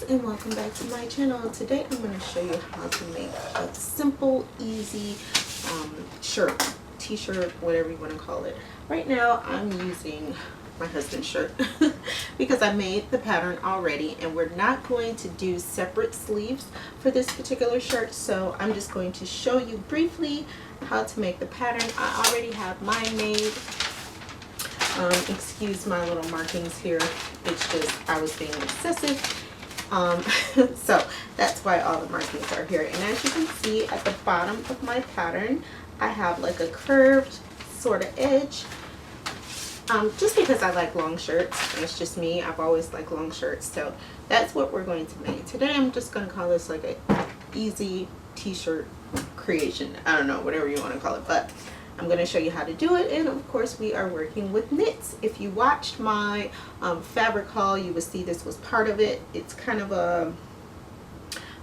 and welcome back to my channel. Today I'm going to show you how to make a simple, easy shirt, t-shirt, whatever you want to call it. Right now I'm using my husband's shirt because I made the pattern already, and we're not going to do separate sleeves for this particular shirt, so I'm just going to show you briefly how to make the pattern. I already have mine made. Excuse my little markings here, it's just I was being excessive. So that's why all the markings are here. And as you can see at the bottom of my pattern, I have like a curved sort of edge, just because I like long shirts, and it's just me. I've always liked long shirts, so that's what we're going to make today. I'm just going to call this like a easy t-shirt creation. I don't know, whatever you want to call it, but I'm going to show you how to do it. And of course we are working with knits. If you watched my fabric haul, you would see this was part of it. It's kind of a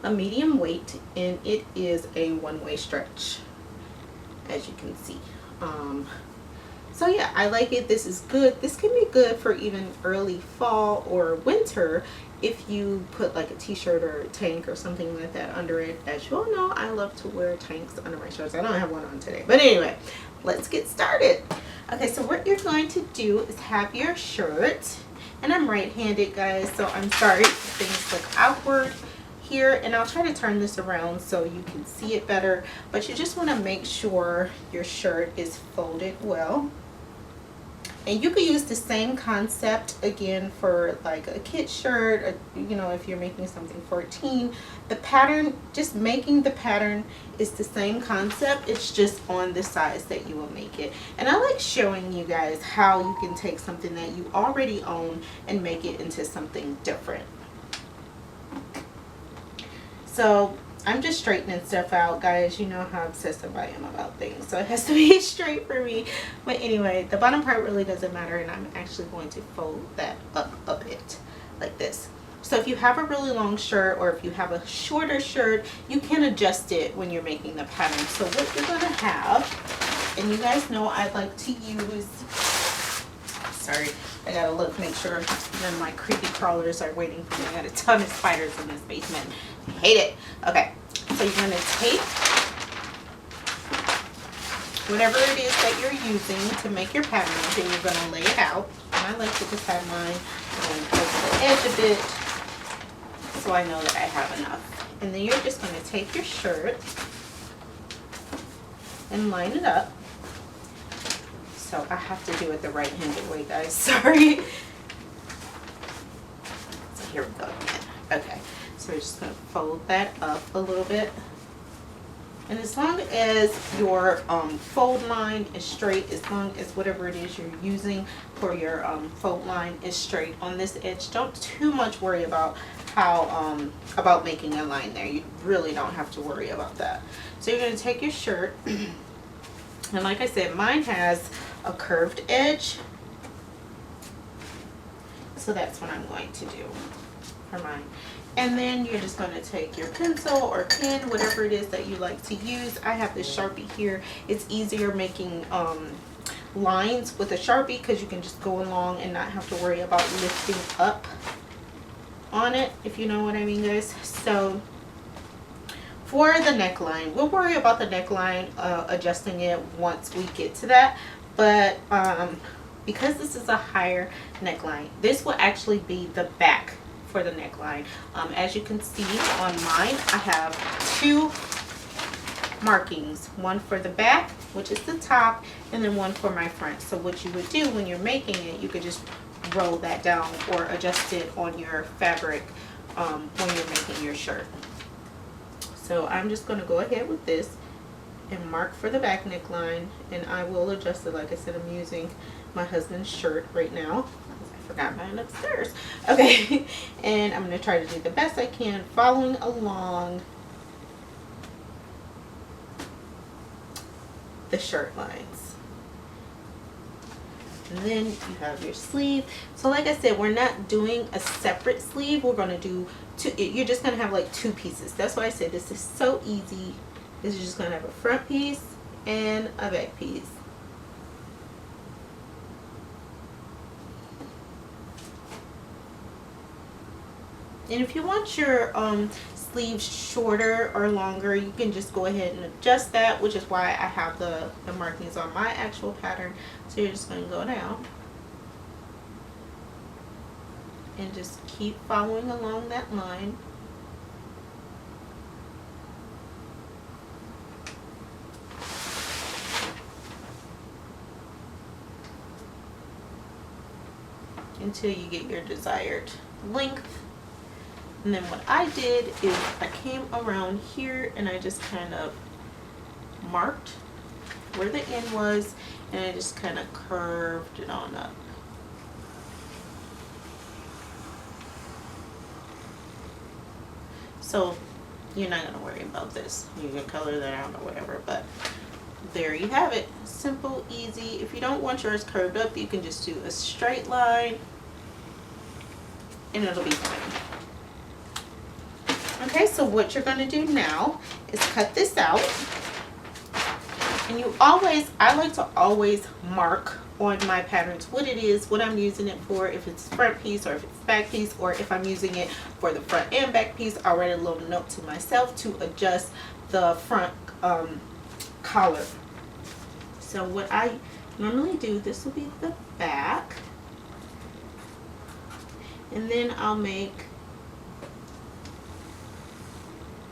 medium weight, and it is a one-way stretch, as you can see. So yeah, I like it. This is good. This can be good for even early fall or winter if you put like a t-shirt or a tank or something like that under it. As you all know, I love to wear tanks under my shirts. I don't have one on today, but anyway, let's get started. Okay, so what you're going to do is have your shirt, and I'm right-handed, guys, so I'm sorry if things look awkward here, and I'll try to turn this around so you can see it better, but you just want to make sure your shirt is folded well. And you could use the same concept again for like a kid shirt, or, you know, if you're making something for a teen. The pattern, just making the pattern is the same concept. It's just on the size that you will make it. And I like showing you guys how you can take something that you already own and make it into something different. So I'm just straightening stuff out, guys. You know how obsessive I am about things, so it has to be straight for me. But anyway, the bottom part really doesn't matter, and I'm actually going to fold that up a bit like this. So if you have a really long shirt, or if you have a shorter shirt, you can adjust it when you're making the pattern. So what you're going to have, and you guys know I like to use, sorry, I gotta look, make sure none of my creepy crawlers are waiting for me. I got a ton of spiders in this basement. I hate it. Okay, so you're gonna take whatever it is that you're using to make your pattern, and you're gonna lay it out. And I like to just have mine over the edge a bit, so I know that I have enough. And then you're just gonna take your shirt and line it up. So I have to do it the right-handed way, guys. Sorry. So here we go again. Okay, so we're just going to fold that up a little bit. And as long as your fold line is straight, as long as whatever it is you're using for your fold line is straight on this edge, don't too much worry about how about making a line there. You really don't have to worry about that. So you're going to take your shirt, and like I said, mine has a curved edge, so that's what I'm going to do for mine. And then you're just going to take your pencil or pen, whatever it is that you like to use. I have this Sharpie here. It's easier making lines with a Sharpie because you can just go along and not have to worry about lifting up on it, if you know what I mean, guys. So for the neckline, we'll worry about the neckline, adjusting it once we get to that. But because this is a higher neckline, this will actually be the back for the neckline. As you can see on mine, I have two markings, one for the back, which is the top, and then one for my front. So what you would do when you're making it, you could just roll that down or adjust it on your fabric when you're making your shirt. So I'm just going to go ahead with this and mark for the back neckline, and I will adjust it. Like I said, I'm using my husband's shirt right now. I forgot mine upstairs. Okay, and I'm going to try to do the best I can following along the shirt lines. And then you have your sleeve. So like I said, we're not doing a separate sleeve. We're going to do two. You're just going to have like two pieces. That's why I said this is so easy. This is just going to have a front piece and a back piece. And if you want your sleeves shorter or longer, you can just go ahead and adjust that, which is why I have the markings on my actual pattern. So you're just going to go down and just keep following along that line. Until you get your desired length. And then what I did is I came around here and I just kind of marked where the end was, and I just kind of curved it on up. So you're not going to worry about this. You can color that out or whatever, but there you have it. Simple, easy. If you don't want yours curved up, you can just do a straight line and it'll be fine. Okay, so what you're going to do now is cut this out. And you always, I like to always mark on my patterns what it is, what I'm using it for, if it's front piece or if it's back piece, or if I'm using it for the front and back piece. I'll write a little note to myself to adjust the front collar. So what I normally do, this will be the back, and then I'll make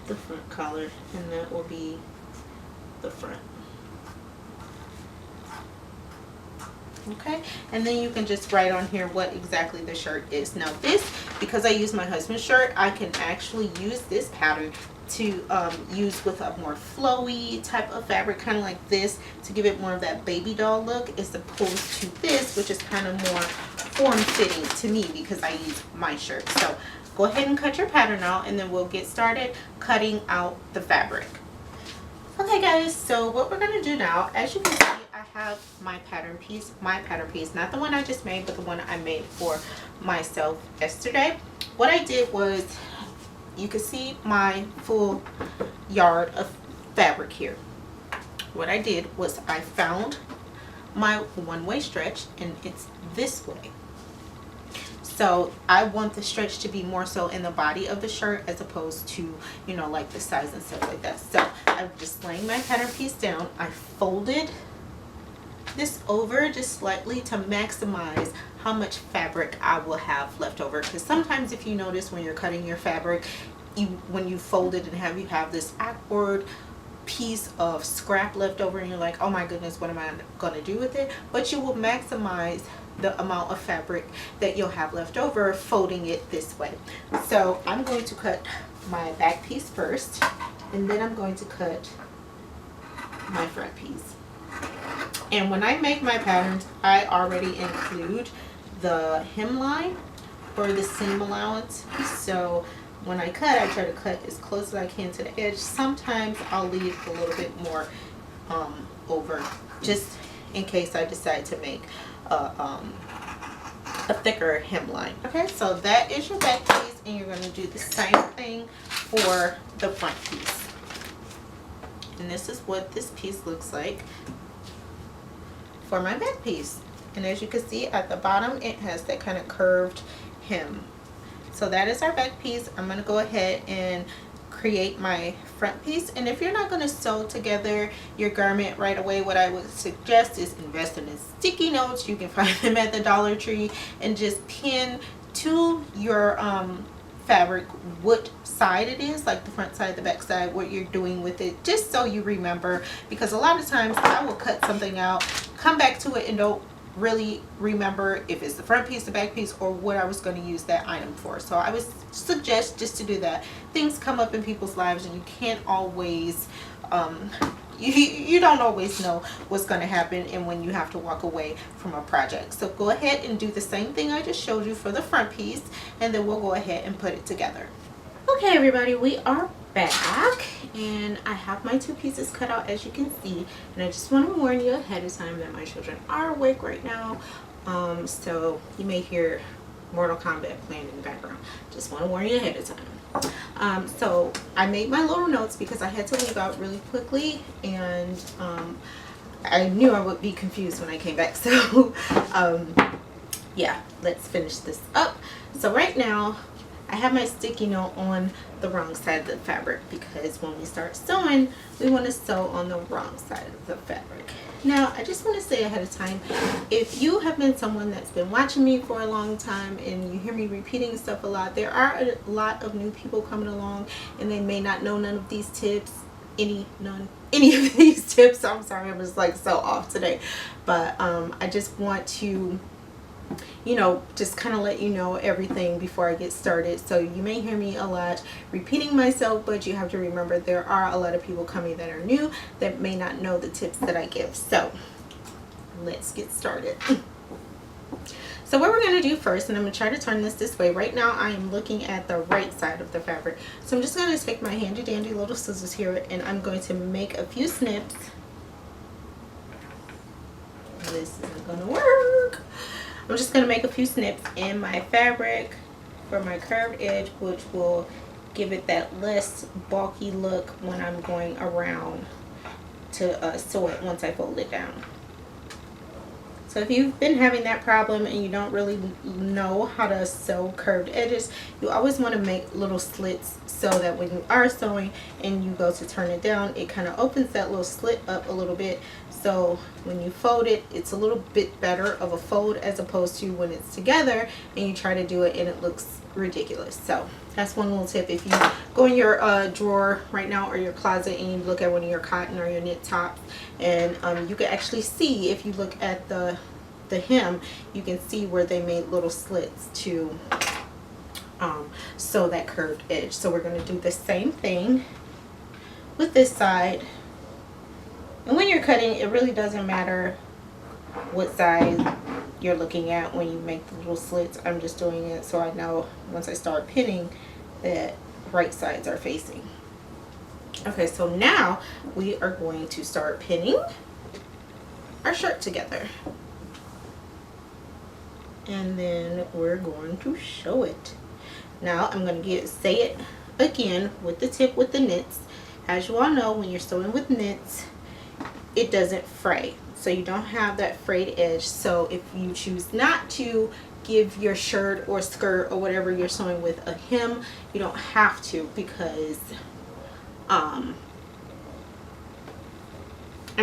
the front collar, and that will be the front. Okay, and then you can just write on here what exactly the shirt is. Now this, because I use my husband's shirt, I can actually use this pattern to use with a more flowy type of fabric, kind of like this, to give it more of that baby doll look, as opposed to this, which is kind of more form-fitting to me because I use my shirt. So go ahead and cut your pattern out, and then we'll get started cutting out the fabric. Okay guys, so what we're going to do now, as you can see, I have my pattern piece, not the one I just made, but the one I made for myself yesterday. What I did was, you can see my full yard of fabric here. What I did was I found my one-way stretch, and it's this way. So I want the stretch to be more so in the body of the shirt as opposed to, you know, like the size and stuff like that. So I'm just laying my pattern piece down. I folded this over just slightly to maximize how much fabric I will have left over, because sometimes if you notice when you're cutting your fabric, when you fold it and you have this awkward piece of scrap left over, and you're like, oh my goodness, what am I going to do with it? But you will maximize the amount of fabric that you'll have left over folding it this way. So I'm going to cut my back piece first, and then I'm going to cut my front piece. And when I make my patterns, I already include the hemline or the seam allowance. So when I cut, I try to cut as close as I can to the edge. Sometimes I'll leave a little bit more over, just in case I decide to make a thicker hemline. Okay, so that is your back piece, and you're going to do the same thing for the front piece. And this is what this piece looks like for my back piece. And as you can see at the bottom, it has that kind of curved hem. So that is our back piece. I'm going to go ahead and create my front piece. And if you're not going to sew together your garment right away, what I would suggest is invest in sticky notes. You can find them at the Dollar Tree, and just pin to your fabric what side it is, like the front side, the back side, what you're doing with it, just so you remember. Because a lot of times I will cut something out, come back to it, and don't really remember if it's the front piece, the back piece, or what I was going to use that item for. So I would suggest just to do that. Things come up in people's lives, and you can't always you don't always know what's going to happen and when you have to walk away from a project. So go ahead and do the same thing I just showed you for the front piece, and then we'll go ahead and put it together. Okay everybody, we are back, and I have my two pieces cut out, as you can see. And I just want to warn you ahead of time that my children are awake right now, so you may hear Mortal Kombat playing in the background. Just want to warn you ahead of time. So I made my little notes because I had to leave out really quickly, and I knew I would be confused when I came back. So yeah, let's finish this up. So right now I have my sticky note on the wrong side of the fabric because when we start sewing, we want to sew on the wrong side of the fabric. Now, I just want to say ahead of time, if you have been someone that's been watching me for a long time and you hear me repeating stuff a lot, there are a lot of new people coming along and they may not know none of these tips, any of these tips. I'm sorry, I was like so off today, but I just want to, you know, just kind of let you know everything before I get started. So you may hear me a lot repeating myself, but you have to remember there are a lot of people coming that are new that may not know the tips that I give. So let's get started. So what we're going to do first, and I'm going to try to turn this way. Right now I am looking at the right side of the fabric. So I'm just going to take my handy dandy little scissors here and I'm going to make a few snips. This isn't going to work. I'm just going to make a few snips in my fabric for my curved edge, which will give it that less bulky look when I'm going around to sew it once I fold it down. So if you've been having that problem and you don't really know how to sew curved edges, you always want to make little slits so that when you are sewing and you go to turn it down, it kind of opens that little slit up a little bit. So when you fold it, it's a little bit better of a fold as opposed to when it's together and you try to do it and it looks ridiculous. So that's one little tip. If you go in your drawer right now or your closet and you look at one of your cotton or your knit tops, and you can actually see, if you look at the hem, you can see where they made little slits to sew that curved edge. So we're going to do the same thing with this side. And when you're cutting, it really doesn't matter what side you're looking at when you make the little slits. I'm just doing it so I know once I start pinning that right sides are facing. Okay, so now we are going to start pinning our shirt together. And then we're going to sew it. Now I'm going to say it again with the tip with the knits. As you all know, when you're sewing with knits, it doesn't fray, so you don't have that frayed edge. So if you choose not to give your shirt or skirt or whatever you're sewing with a hem, you don't have to, because I'm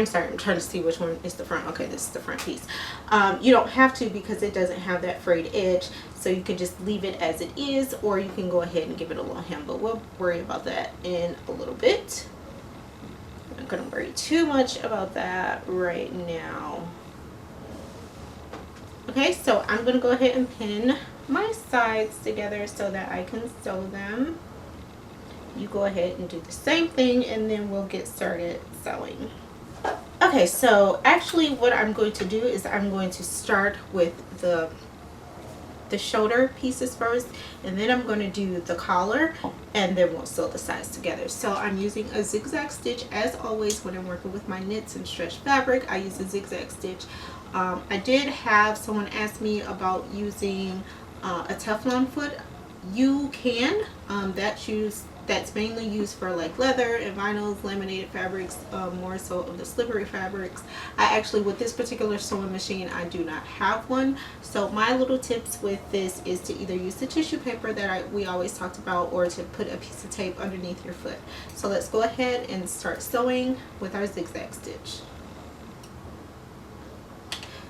sorry, I'm trying to see which one is the front. Okay, this is the front piece. You don't have to because it doesn't have that frayed edge, so you can just leave it as it is, or you can go ahead and give it a little hem, but we'll worry about that in a little bit. I'm not going to worry too much about that right now. Okay, so I'm going to go ahead and pin my sides together so that I can sew them. You go ahead and do the same thing and then we'll get started sewing. Okay, so actually what I'm going to do is I'm going to start with the shoulder pieces first, and then I'm going to do the collar, and then we'll sew the sides together. So I'm using a zigzag stitch as always. When I'm working with my knits and stretch fabric, I use a zigzag stitch. I did have someone ask me about using a Teflon foot. You can. That's mainly used for like leather and vinyls, laminated fabrics, more so of the slippery fabrics. I actually, with this particular sewing machine, I do not have one. So my little tips with this is to either use the tissue paper that we always talked about, or to put a piece of tape underneath your foot. So let's go ahead and start sewing with our zigzag stitch.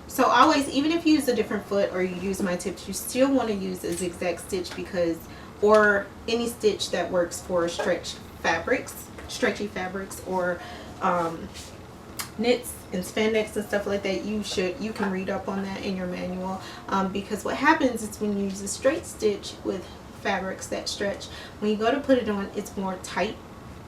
So always, even if you use a different foot or you use my tips, you still want to use a zigzag stitch, because or any stitch that works for stretchy fabrics, or knits and spandex and stuff like that. You can read up on that in your manual, because what happens is when you use a straight stitch with fabrics that stretch, when you go to put it on, it's more tight,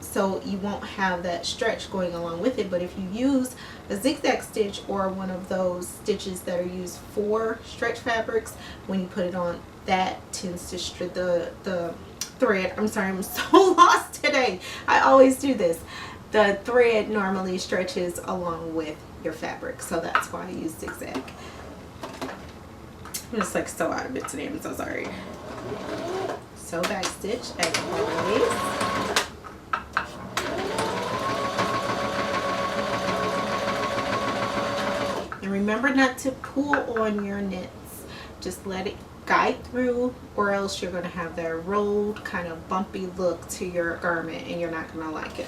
so you won't have that stretch going along with it. But if you use a zigzag stitch or one of those stitches that are used for stretch fabrics, when you put it on, that tends to stretch the thread. I'm sorry, I'm so lost today. I always do this. The thread normally stretches along with your fabric, so that's why I use zigzag. I'm just like so out of it today. I'm so sorry. Sew back stitch as always. And remember not to pull on your knits. Just let it guide through, or else you're going to have that rolled kind of bumpy look to your garment and you're not going to like it.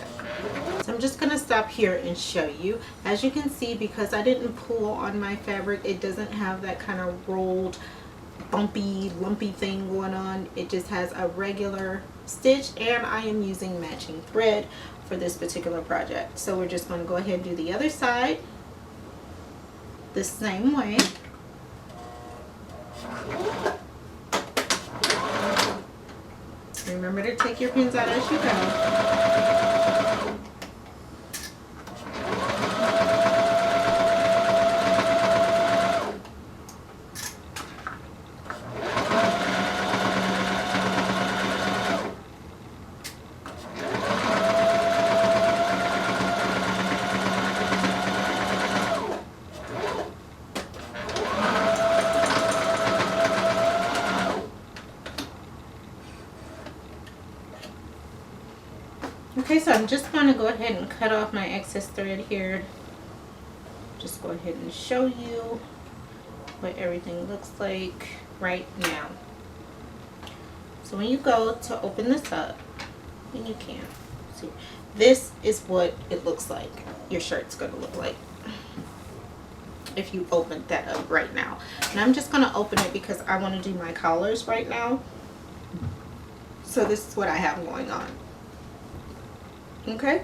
So I'm just going to stop here and show you. As you can see, because I didn't pull on my fabric, it doesn't have that kind of rolled bumpy lumpy thing going on. It just has a regular stitch, and I am using matching thread for this particular project. So we're just going to go ahead and do the other side the same way. Remember to take your pins out as you go. Okay, so I'm just going to go ahead and cut off my excess thread here. Just go ahead and show you what everything looks like right now. So when you go to open this up, and you can see, this is what it looks like. Your shirt's going to look like if you open that up right now. And I'm just going to open it because I want to do my collars right now. So this is what I have going on. Okay,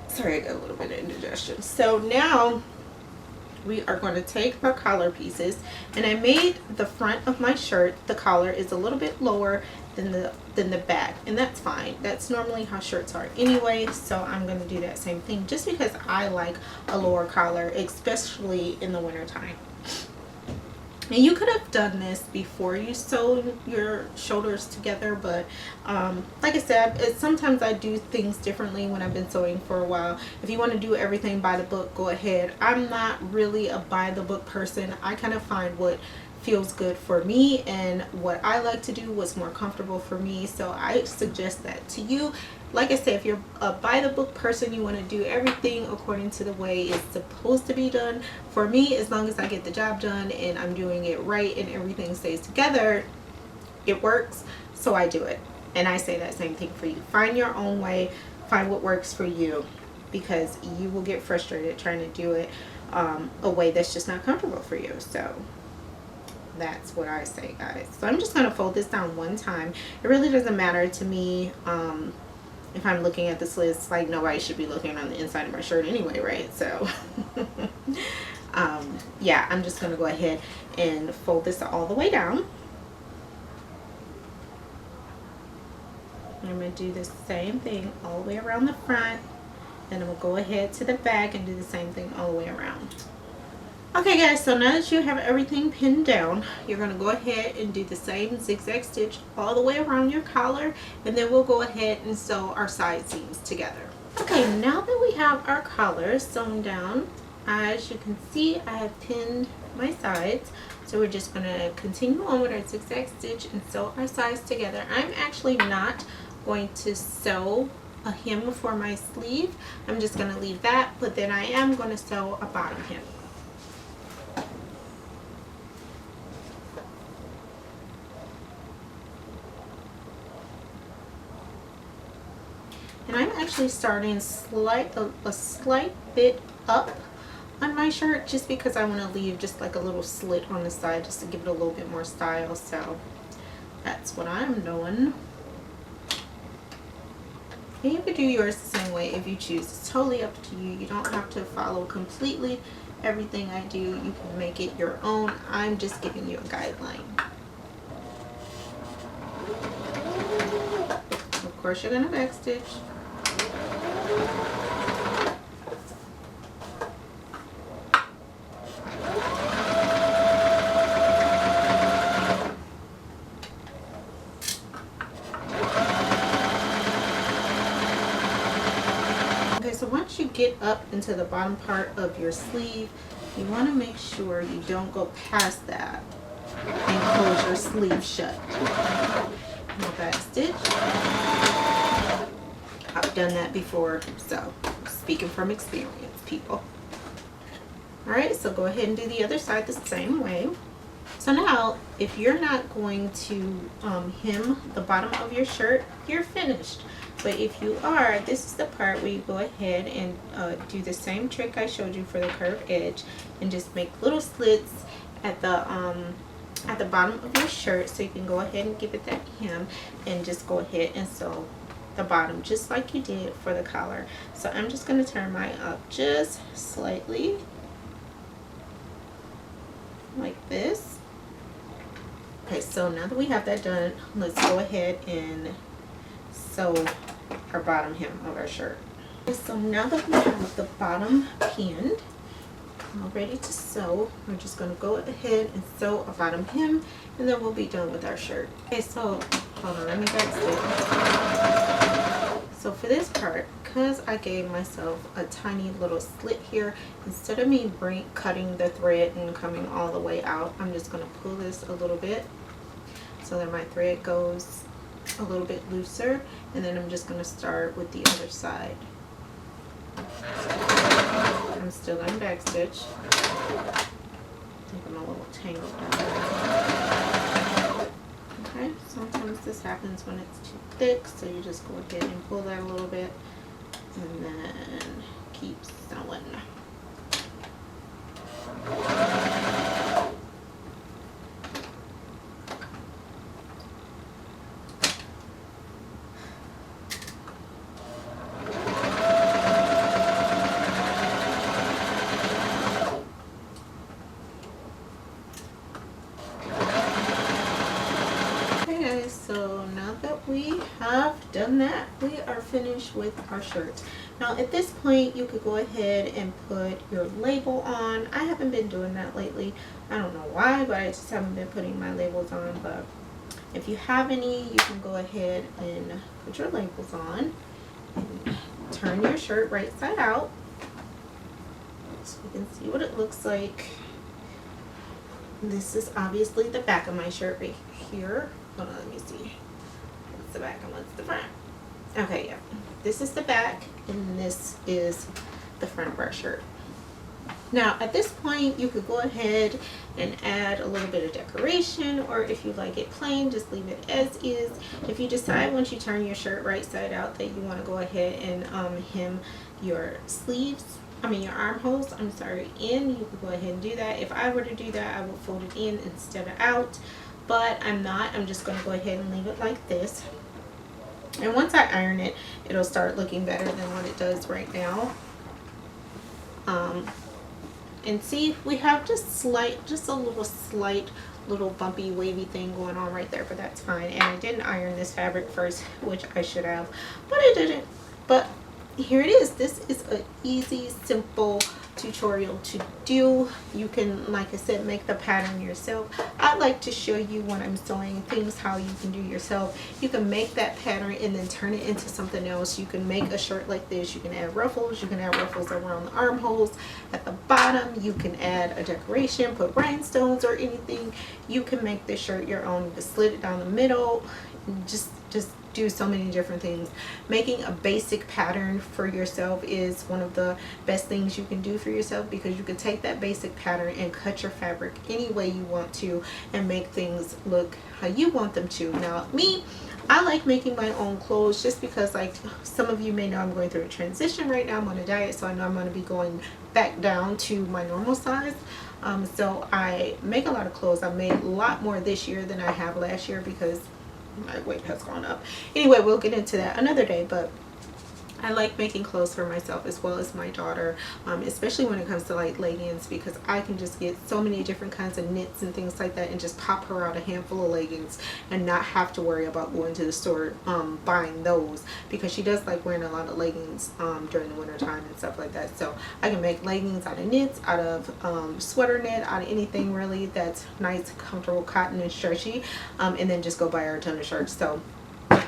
sorry, I got a little bit of indigestion. So now we are going to take our collar pieces, and I made the front of my shirt, the collar is a little bit lower than the back, and that's fine. That's normally how shirts are anyway, so I'm going to do that same thing just because I like a lower collar, especially in the winter time. And you could have done this before you sewed your shoulders together, but like I said, sometimes I do things differently when I've been sewing for a while. If you want to do everything by the book, go ahead. I'm not really a by the book person. I kind of find what feels good for me and what I like to do, what's more comfortable for me, so I suggest that to you. Like I said, if you're a by the book person, you want to do everything according to the way it's supposed to be done. For me, as long as I get the job done and I'm doing it right and everything stays together, it works, so I do it. And I say that same thing for you. Find your own way, find what works for you, because you will get frustrated trying to do it a way that's just not comfortable for you. So that's what I say, guys. So I'm just going to fold this down one time. It really doesn't matter to me if I'm looking at the slits. Like, nobody should be looking on the inside of my shirt anyway, right? So yeah, I'm just going to go ahead and fold this all the way down. I'm going to do the same thing all the way around the front, and I'm going to go ahead to the back and do the same thing all the way around. Okay guys, so now that you have everything pinned down, you're going to go ahead and do the same zigzag stitch all the way around your collar, and then we'll go ahead and sew our side seams together. Okay, now that we have our collar sewn down, as you can see, I have pinned my sides. So we're just going to continue on with our zigzag stitch and sew our sides together. I'm actually not going to sew a hem for my sleeve. I'm just going to leave that, but then I am going to sew a bottom hem. And I'm actually starting a slight bit up on my shirt just because I want to leave just like a little slit on the side just to give it a little bit more style. So that's what I'm doing. And you could do yours the same way if you choose. It's totally up to you. You don't have to follow completely everything I do. You can make it your own. I'm just giving you a guideline. Of course, you're going to backstitch. So once you get up into the bottom part of your sleeve, you want to make sure you don't go past that and close your sleeve shut. Now back stitch. I've done that before, so speaking from experience, people. Alright, so go ahead and do the other side the same way. So now, if you're not going to hem the bottom of your shirt, you're finished. But if you are, this is the part where you go ahead and do the same trick I showed you for the curved edge, and just make little slits at the bottom of your shirt, so you can go ahead and give it that hem, and just go ahead and sew the bottom just like you did for the collar. So I'm just going to turn mine up just slightly like this. Okay, so now that we have that done, let's go ahead and sew our bottom hem of our shirt. Okay, so now that we have the bottom pinned, all ready to sew, we're just going to go ahead and sew a bottom hem, and then we'll be done with our shirt. Okay, so hold on, let me back so for this part, because I gave myself a tiny little slit here, instead of me cutting the thread and coming all the way out, I'm just going to pull this a little bit so that my thread goes a little bit looser, and then I'm just going to start with the other side. I'm still in backstitch. I think I'm a little tangled. Okay, sometimes this happens when it's too thick, so you just go ahead and pull that a little bit, and then keep sewing. So now that we have done that, we are finished with our shirt. Now at this point, you could go ahead and put your label on. I haven't been doing that lately. I don't know why, but I just haven't been putting my labels on. But if you have any, you can go ahead and put your labels on and turn your shirt right side out so you can see what it looks like. This is obviously the back of my shirt right here. Hold on, let me see. What's the back and what's the front? Okay, yeah. This is the back, and this is the front of our shirt. Now, at this point, you could go ahead and add a little bit of decoration, or if you like it plain, just leave it as is. If you decide once you turn your shirt right side out that you want to go ahead and hem your sleeves, your armholes, in, you could go ahead and do that. If I were to do that, I would fold it in instead of out. But I'm not. I'm just going to go ahead and leave it like this. And once I iron it, it'll start looking better than what it does right now. And see, we have just a little slight little bumpy wavy thing going on right there, but that's fine. And I didn't iron this fabric first, which I should have, but I didn't. But here it is. This is an easy, simple tutorial to do. You can, like I said, make the pattern yourself. I like to show you when I'm sewing things how you can do yourself. You can make that pattern and then turn it into something else. You can make a shirt like this. You can add ruffles. You can add ruffles around the armholes. At the bottom, you can add a decoration, put rhinestones or anything. You can make this shirt your own. You can slit it down the middle. Just do so many different things. Making a basic pattern for yourself is one of the best things you can do for yourself, because you can take that basic pattern and cut your fabric any way you want to and make things look how you want them to. Now me, I like making my own clothes just because, like some of you may know, I'm going through a transition right now. I'm on a diet, so I know I'm going to be going back down to my normal size. So I make a lot of clothes. I made a lot more this year than I have last year because my weight has gone up. Anyway, we'll get into that another day, but I like making clothes for myself as well as my daughter, especially when it comes to like leggings, because I can just get so many different kinds of knits and things like that and just pop her out a handful of leggings and not have to worry about going to the store buying those, because she does like wearing a lot of leggings during the winter time and stuff like that. So I can make leggings out of knits, out of sweater knit, out of anything really that's nice, comfortable, cotton and stretchy, and then just go buy her a ton of shirts. So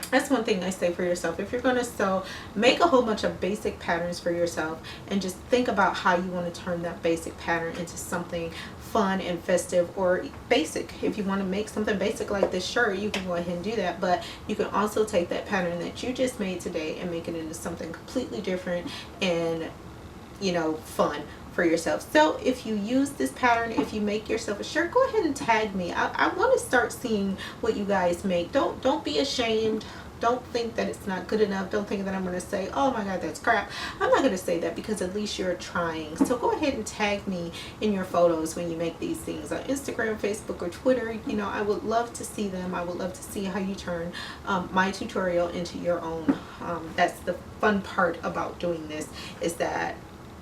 that's one thing I say for yourself. If you're going to sew, make a whole bunch of basic patterns for yourself and just think about how you want to turn that basic pattern into something fun and festive or basic. If you want to make something basic like this shirt, you can go ahead and do that, but you can also take that pattern that you just made today and make it into something completely different and, you know, fun for yourself. So if you use this pattern, if you make yourself a shirt, go ahead and tag me. I want to start seeing what you guys make. Don't be ashamed. Don't think that it's not good enough. Don't think that I'm going to say, oh my god, that's crap. I'm not going to say that, because at least you're trying. So go ahead and tag me in your photos when you make these things on Instagram, Facebook, or Twitter. You know, I would love to see them. I would love to see how you turn my tutorial into your own. That's the fun part about doing this, is that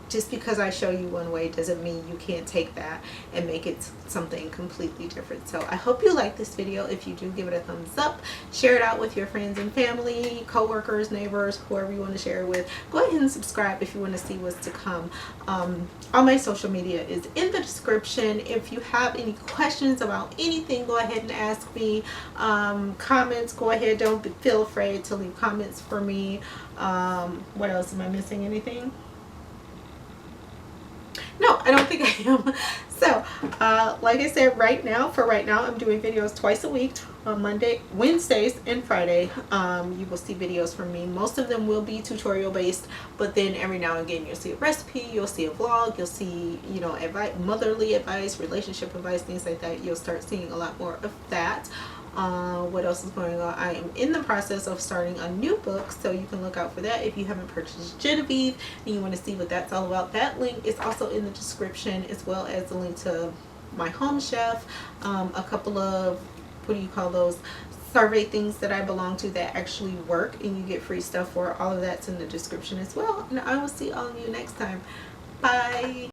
just because I show you one way doesn't mean you can't take that and make it something completely different. So I hope you like this video. If you do, give it a thumbs up, share it out with your friends and family, co-workers, neighbors, whoever you want to share it with. Go ahead and subscribe if you want to see what's to come. All my social media is in the description. If you have any questions about anything, go ahead and ask me. Comments, go ahead, don't feel afraid to leave comments for me. What else? Am I missing anything? No, I don't think I am. So, like I said, right now, I'm doing videos twice a week on Monday, Wednesdays, and Friday. You will see videos from me. Most of them will be tutorial based, but then every now and again you'll see a recipe, you'll see a vlog, you'll see, you know, motherly advice, relationship advice, things like that. You'll start seeing a lot more of that. What else is going on? I am in the process of starting a new book, so you can look out for that. If you haven't purchased Genevieve and you want to see what that's all about, that link is also in the description, as well as the link to my Home Chef, a couple of, what do you call those, survey things that I belong to that actually work and you get free stuff for. All of that's in the description as well, and I will see all of you next time. Bye.